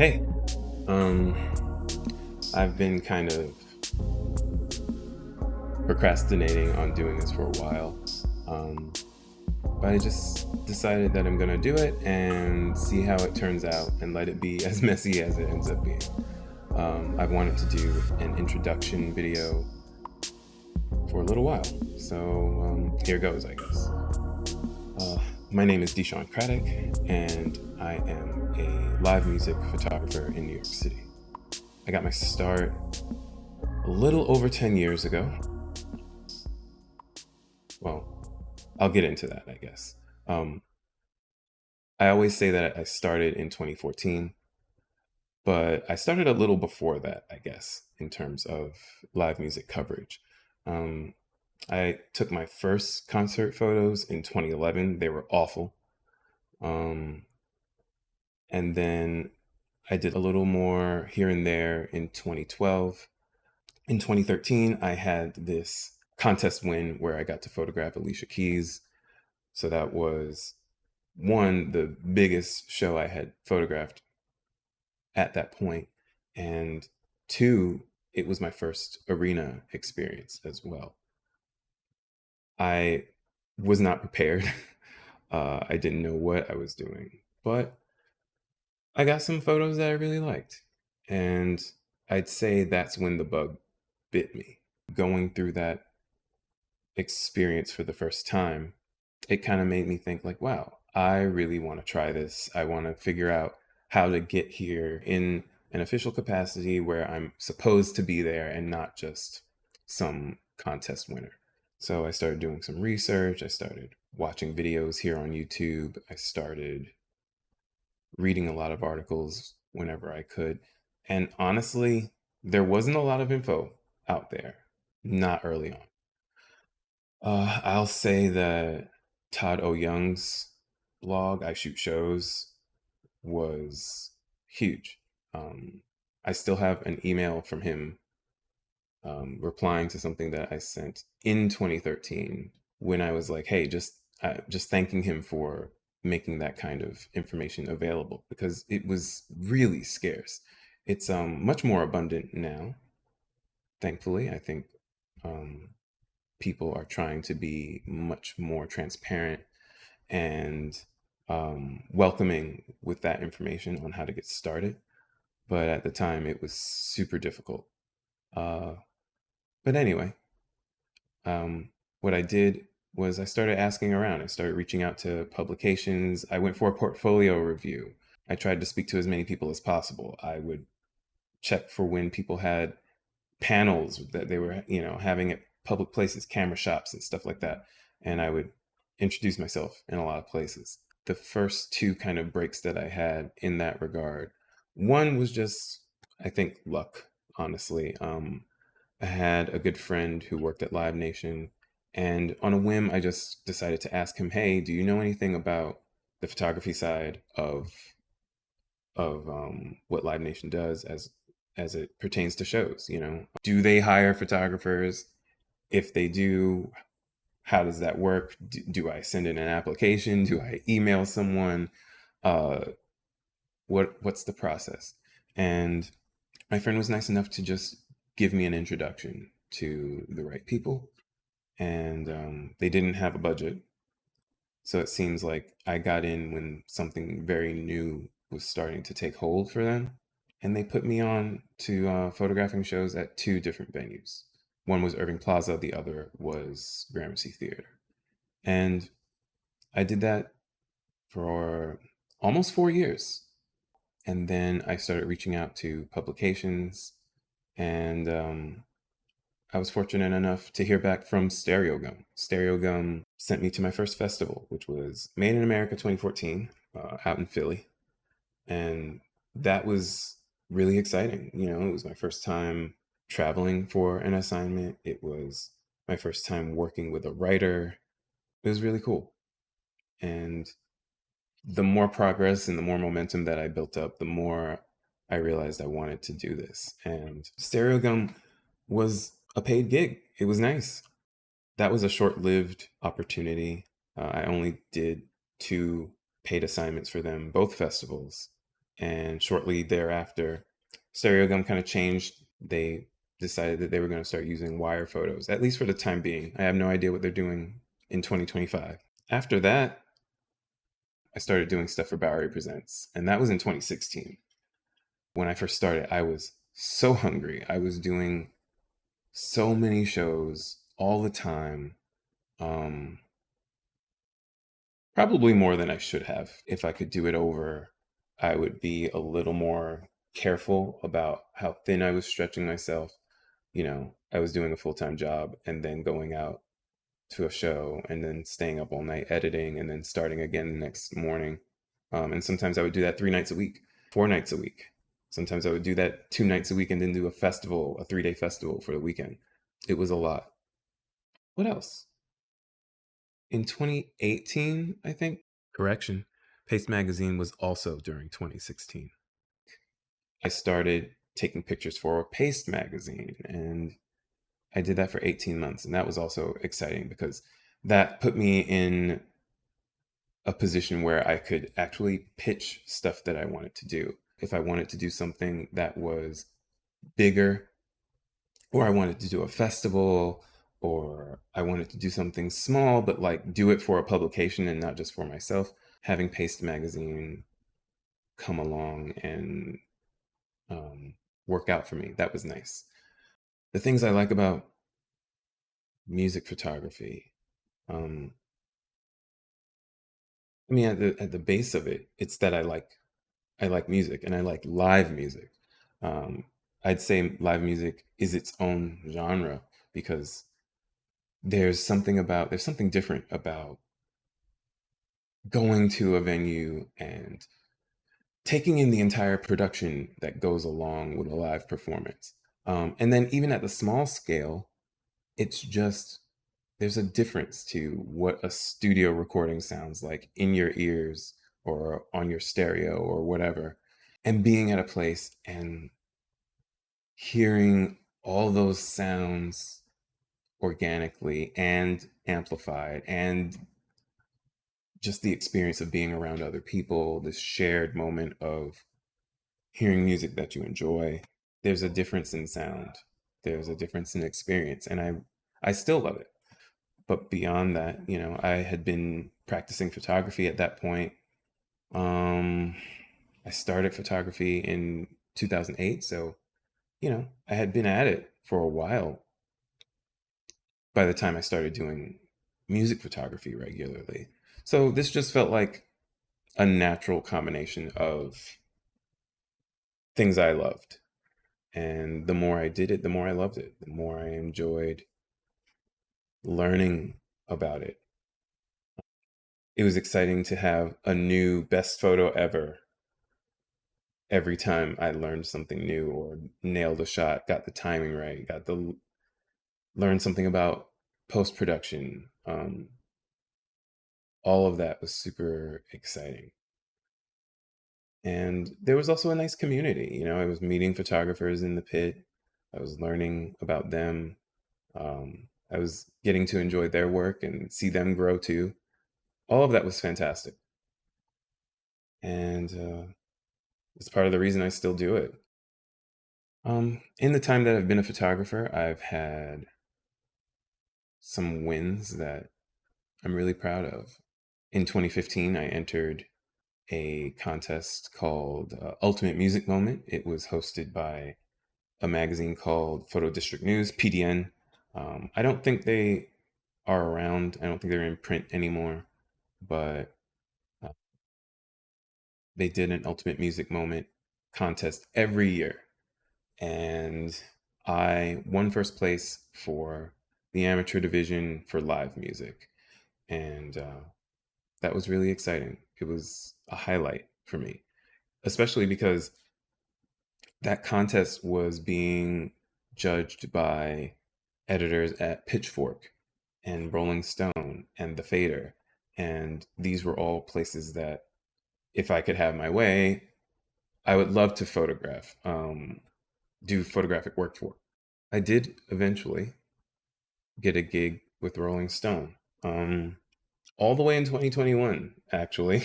Hey, um, I've been kind of procrastinating on doing this for a while, um, but I just decided that I'm gonna do it and see how it turns out and let it be as messy as it ends up being. I've wanted to do an introduction video for a little while, so here goes, I guess. Uh, my name is Deshaun Craddock, and I am a live music photographer in New York City. I got my start a little over 10 years ago. Well, I'll get into that, I guess. Um, I always say that I started in 2014, but I started a little before that, I guess, in terms of live music coverage. Um, I took my first concert photos in 2011. They were awful. Um, and then I did a little more here and there in 2012. In 2013, I had this contest win where I got to photograph Alicia Keys. So that was one, the biggest show I had photographed at that point, and two, it was my first arena experience as well. I was not prepared. I didn't know what I was doing, but I got some photos that I really liked. And I'd say that's when the bug bit me. Going through that experience for the first time, it kind of made me think like, wow, I really want to try this. I want to figure out how to get here in an official capacity where I'm supposed to be there and not just some contest winner. So I started doing some research. I started watching videos here on YouTube. I started reading a lot of articles whenever I could. And honestly, there wasn't a lot of info out there, not early on. I'll say that Todd O. Young's blog, I Shoot Shows, was huge. Um, I still have an email from him replying to something that I sent in 2013 when I was like, "Hey, just thanking him for making that kind of information available because it was really scarce. It's much more abundant now, thankfully. I think um, people are trying to be much more transparent and welcoming with that information on how to get started. But at the time, it was super difficult. Uh, but anyway, um, what I did was I started asking around. I started reaching out to publications. I went for a portfolio review. I tried to speak to as many people as possible. I would check for when people had panels that they were, having at public places, camera shops and stuff like that. And I would introduce myself in a lot of places. The first two kind of breaks that I had in that regard, one was just, I think, luck, honestly. I had a good friend who worked at Live Nation, and on a whim, I just decided to ask him, "Hey, do you know anything about the photography side of what Live Nation does as it pertains to shows? Do they hire photographers? If they do, how does that work? Do I send in an application? Do I email someone? Uh, what's the process?" And my friend was nice enough to just give me an introduction to the right people, and they didn't have a budget, so it seems like I got in when something very new was starting to take hold for them, and they put me on to photographing shows at two different venues. One was Irving Plaza, the other was Gramercy Theater. And I did that for almost 4 years. And then I started reaching out to publications, and I was fortunate enough to hear back from Stereo Gum. Stereo Gum sent me to my first festival, which was Made in America 2014 out in Philly. And that was really exciting. It was my first time traveling for an assignment. It was my first time working with a writer. It was really cool. And the more progress and the more momentum that I built up, the more I realized I wanted to do this. And Stereo Gum was a paid gig. It was nice. That was a short lived opportunity. I only did two paid assignments for them, both festivals. And shortly thereafter, Stereogum kind of changed. They decided that they were going to start using wire photos, at least for the time being. I have no idea what they're doing in 2025. After that, I started doing stuff for Bowery Presents, and that was in 2016. When I first started, I was so hungry. I was doing so many shows all the time. Um, Probably more than I should have. If I could do it over, I would be a little more careful about how thin I was stretching myself. I was doing a full time job and then going out to a show and then staying up all night editing and then starting again the next morning. And sometimes I would do that 3 nights a week, 4 nights a week. Sometimes I would do that 2 nights a week and then do a festival, a 3-day festival for the weekend. It was a lot. What else? In 2018, I think. Correction. Paste Magazine was also during 2016. I started taking pictures for Paste Magazine, and I did that for 18 months. And that was also exciting because that put me in a position where I could actually pitch stuff that I wanted to do. If I wanted to do something that was bigger, or I wanted to do a festival, or I wanted to do something small, but like do it for a publication and not just for myself, having Paste Magazine come along and um, work out for me. That was nice. The things I like about music photography, um, I mean, at the base of it, it's that I like music and I like live music. Um, I'd say live music is its own genre because there's something different about going to a venue and taking in the entire production that goes along with a live performance. And then even at the small scale, it's just there's a difference to what a studio recording sounds like in your ears or on your stereo or whatever. And being at a place and hearing all those sounds organically and amplified, and just the experience of being around other people, this shared moment of hearing music that you enjoy. There's a difference in sound. There's a difference in experience, and I still love it. But beyond that, I had been practicing photography at that point. Um, I started photography in 2008, so I had been at it for a while by the time I started doing music photography regularly. So this just felt like a natural combination of things I loved. And the more I did it, the more I loved it, the more I enjoyed learning about it. It was exciting to have a new best photo ever every time I learned something new or nailed a shot, got the timing right, got the learned something about post production. All of that was super exciting. And there was also a nice community. I was meeting photographers in the pit. I was learning about them. I was getting to enjoy their work and see them grow too. All of that was fantastic. And it's part of the reason I still do it. In the time that I've been a photographer, I've had some wins that I'm really proud of. In 2015, I entered a contest called Ultimate Music Moment. It was hosted by a magazine called Photo District News, PDN. I don't think they are around. I don't think they're in print anymore, but uh, they did an Ultimate Music Moment contest every year. And I won first place for the amateur division for live music. And that was really exciting. It was a highlight for me, especially because that contest was being judged by editors at Pitchfork and Rolling Stone and The Fader. And these were all places that, if I could have my way, I would love to do photographic work for. I did eventually get a gig with Rolling Stone, all the way in 2021, actually.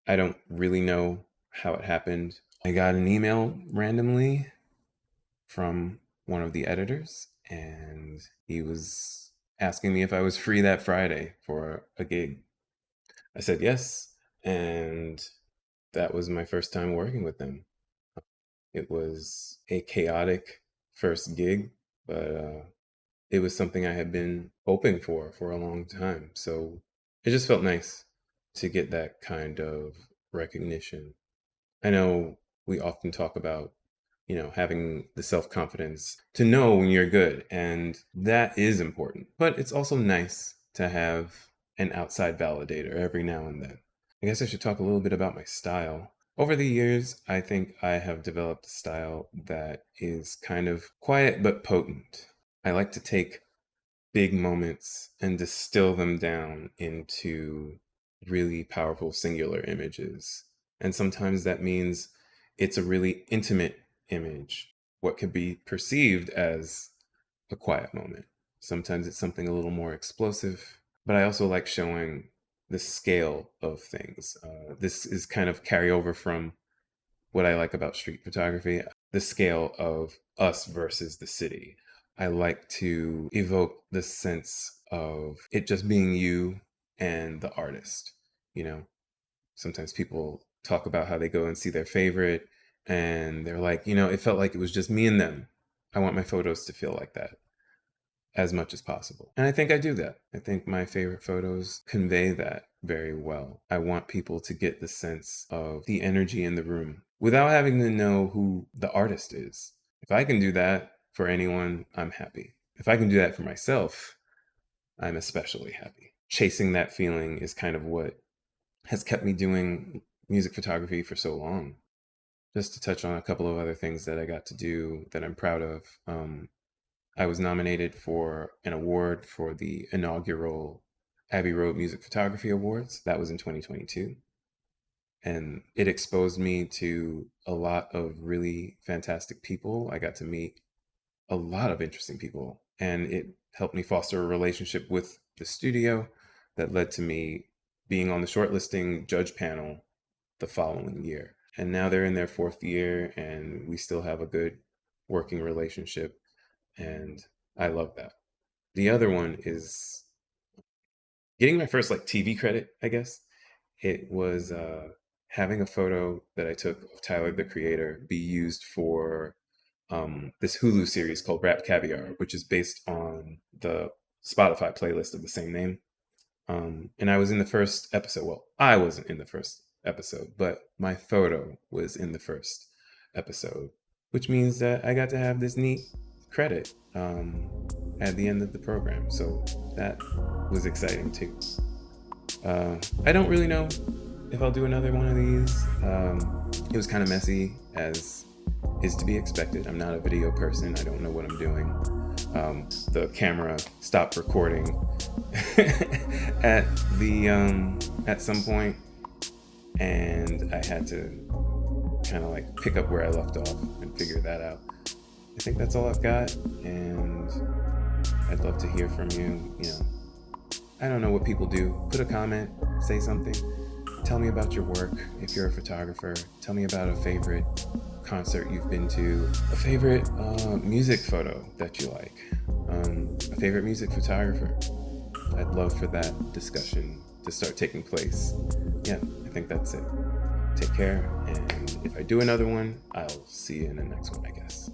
I don't really know how it happened. I got an email randomly from one of the editors, and he was asking me if I was free that Friday for a gig. I said yes, and that was my first time working with them. It was a chaotic first gig, but it was something I had been hoping for a long time. So it just felt nice to get that kind of recognition. I know we often talk about, having the self-confidence to know when you're good, and that is important. But it's also nice to have an outside validator every now and then. I guess I should talk a little bit about my style. Over the years, I think I have developed a style that is kind of quiet but potent. I like to take big moments and distill them down into really powerful singular images. And sometimes that means it's a really intimate image, what could be perceived as a quiet moment. Sometimes it's something a little more explosive, but I also like showing the scale of things. This is kind of carryover from what I like about street photography, the scale of us versus the city. I like to evoke the sense of it just being you and the artist. You know, sometimes people talk about how they go and see their favorite and they're like, it felt like it was just me and them. I want my photos to feel like that as much as possible. And I think I do that. I think my favorite photos convey that very well. I want people to get the sense of the energy in the room without having to know who the artist is. If I can do that for anyone, I'm happy. If I can do that for myself, I'm especially happy. Chasing that feeling is kind of what has kept me doing music photography for so long. Just to touch on a couple of other things that I got to do that I'm proud of. I was nominated for an award for the inaugural Abbey Road Music Photography Awards. That was in 2022. And it exposed me to a lot of really fantastic people. I got to meet a lot of interesting people, and it helped me foster a relationship with the studio that led to me being on the shortlisting judge panel the following year. And now they're in their fourth year, and we still have a good working relationship. And I love that. The other one is getting my first TV credit, I guess. It was having a photo that I took of Tyler the Creator be used for this Hulu series called Rap Caviar, which is based on the Spotify playlist of the same name. And I was in the first episode. Well, I wasn't in the first episode, but my photo was in the first episode, which means that I got to have this neat credit at the end of the program. So that was exciting too. I don't really know if I'll do another one of these. It was kind of messy, as is to be expected. I'm not a video person. I don't know what I'm doing. The camera stopped recording at some point, and I had to kind of pick up where I left off and figure that out. I think that's all I've got, and I'd love to hear from you. I don't know what people do. Put a comment, say something. Tell me about your work if you're a photographer. Tell me about a favorite concert you've been to, a favorite music photo that you like, a favorite music photographer. I'd love for that discussion to start taking place. Yeah, I think that's it. Take care, and if I do another one, I'll see you in the next one, I guess.